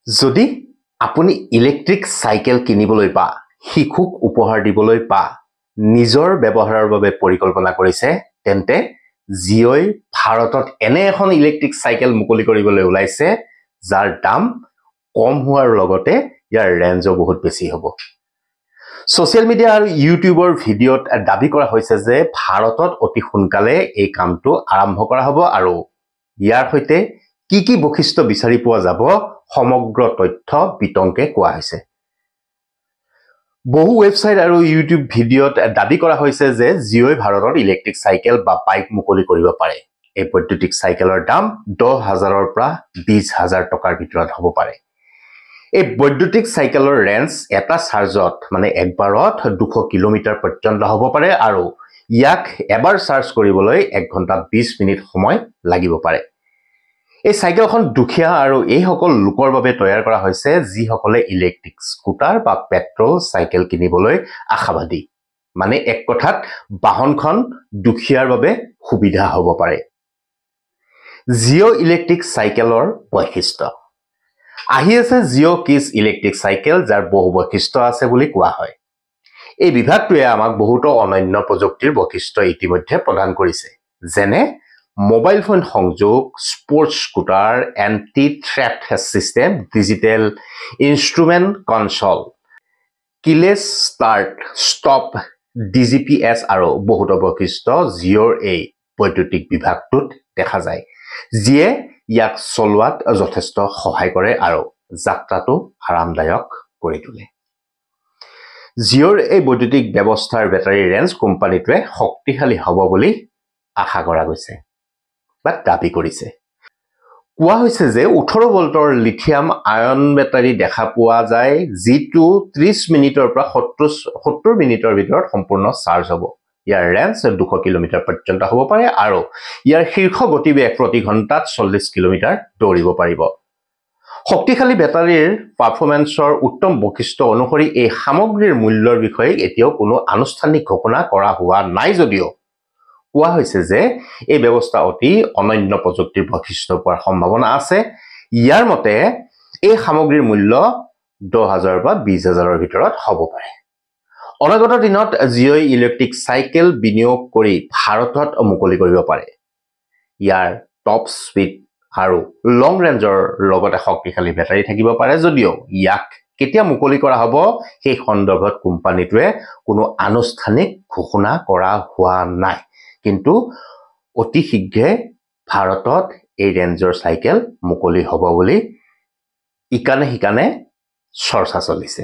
যদি আপুনি electric cycle কিনিবলৈ পা শিশুক উপহাৰ দিবলৈ পা নিজৰ ব্যৱহাৰৰ বাবে পৰিকল্পনা কৰিছে তেন্তে জিঅ'ই ভাৰতত এনে এখন ইলেক্ট্ৰিক চাইকেল মুকলি কৰিবলৈ ওলাইছে যাৰ দাম কম হোৱাৰ লগতে ইয়াৰ ৰেঞ্জো বহুত বেছি হ'ব সোশ্যাল মিডিয়া আৰু ইউটিউবৰ ভিডিঅ'ত দাবী কৰা হৈছে যে ভাৰতত অতি সোনকালে এই কামটো আৰম্ভ কৰা হ'ব আৰু ইয়াৰ সৈতে কি বৈশিষ্ট্য বিচাৰি পোৱা যাব সমগ্ৰ তথ্য বিতংকে কোৱা হৈছে বহু ওয়েবসাইট আৰু ইউটিউব ভিডিঅ'ত দাবী কৰা হৈছে যে জিঅ'ই ভাৰতত ইলেক্ট্ৰিক চাইকেল বা বাইক মুকলি কৰিব পাৰে এই বৈদ্যুতিক চাইকেলৰ দাম 10,000ৰ পৰা 20,000 টকাৰ ভিতৰত হ'ব পাৰে এই বৈদ্যুতিক চাইকেলৰ ৰেঞ্জ এটা চাৰ্জত মানে একবাৰত 200 কিলোমিটাৰ পৰ্যন্ত হ'ব পাৰে আৰু ইয়াক এবাৰ চাৰ্জ কৰিবলৈ 1 ঘণ্টা 20 মিনিট সময় লাগিব পাৰে এই চাইকেলখন দুখীয়া আৰু এই সকল লোকৰ বাবে তৈয়াৰ কৰা হৈছে যিসকলে ইলেক্ট্ৰিক স্কুটাৰ বা পেট্ৰল চাইকেল কিনিবলৈ আশাবাদী মানে এক কথাত বাহনখন দুখীয়াৰ বাবে সুবিধা হ'ব পাৰে জিঅ' ইলেক্ট্ৰিক চাইকেলৰ বৈশিষ্ট্য আহি আছে জিঅ' কিছ ইলেক্ট্ৰিক চাইকেল যাৰ বহু বৈশিষ্ট্য আছে বুলি কোৱা হয় এই বিভাগটোৱে আমাক বহুতো অনন্য প্ৰযুক্তিৰ বৈশিষ্ট্য ইতিমধ্যে প্ৰদান কৰিছে যেনে মোবাইল ফোন সংযোগ sports scooter anti threat system digital instrument console keyless start stop DGPS আৰু বহুতো বৈশিষ্ট্য জিঅ'ৰ এই বৈদ্যুতিক বিভাগটোত দেখা যায় যিয়ে ইয়াক চলোৱাত যথেষ্ট সহায় কৰে আৰু যাত্ৰাটো আৰামদায়ক কৰি তোলে জিঅ'ৰ এই বৈদ্যুতিক ব্যৱস্থাৰ বেটাৰী ৰেঞ্জ কোম্পানীটোৱে শক্তিশালী হ'ব বুলি আশা কৰা গৈছে বা দাবী কৰিছে কোৱা হৈছে যে 18 ভোল্টৰ লিথিয়াম আয়ন বেটাৰী দেখা পোৱা যায় যিটো 30 মিনিটৰ পৰা 70 মিনিটৰ ভিতৰত সম্পূৰ্ণ চাৰ্জ হ'ব ইয়াৰ ৰেঞ্জ 200 কিলোমিটাৰ পৰ্যন্ত হ'ব পাৰে আৰু ইয়াৰ শীৰ্ষ গতিবেগ প্ৰতি ঘণ্টাত 40 কিলোমিটাৰ দৌৰিব পাৰিব শক্তিশালী বেটাৰীৰ পাৰফৰমেন্সৰ উত্তম বৈশিষ্ট্য অনুসৰি এই সামগ্ৰীৰ মূল্যৰ বিষয়ে এতিয়াও কোনো আনুষ্ঠানিক ঘোষণা কৰা হোৱা নাই যদিও কোৱা হৈছে যে এই ব্যৱস্থা অতি অনন্য প্ৰযুক্তিৰ বৈশিষ্ট্য পোৱাৰ সম্ভাৱনা আছে ইয়াৰ মতে এই সামগ্ৰীৰ মূল্য 10,000 বা 20,000ৰ ভিতৰত হ'ব পাৰে অনাগত দিনত জিঅ'ই ইলেক্ট্ৰিক চাইকেল বিনিয়োগ কৰি ভাৰতত মুকলি কৰিব পাৰে ইয়াৰ টপ স্পীড আৰু লং ৰেঞ্জৰ লগতে শক্তিশালী বেটাৰী থাকিব পাৰে যদিও ইয়াক কেতিয়া মুকলি কৰা হ'ব সেই সন্দৰ্ভত কোম্পানীটোৱে কোনো আনুষ্ঠানিক ঘোষণা কৰা হোৱা নাই কিন্তু অতি শীঘ্ৰে ভাৰতত এই ৰেঞ্জৰ চাইকেল মুকলি হ'ব বুলি ইকানে হিকানে চৰ্চা চলিছে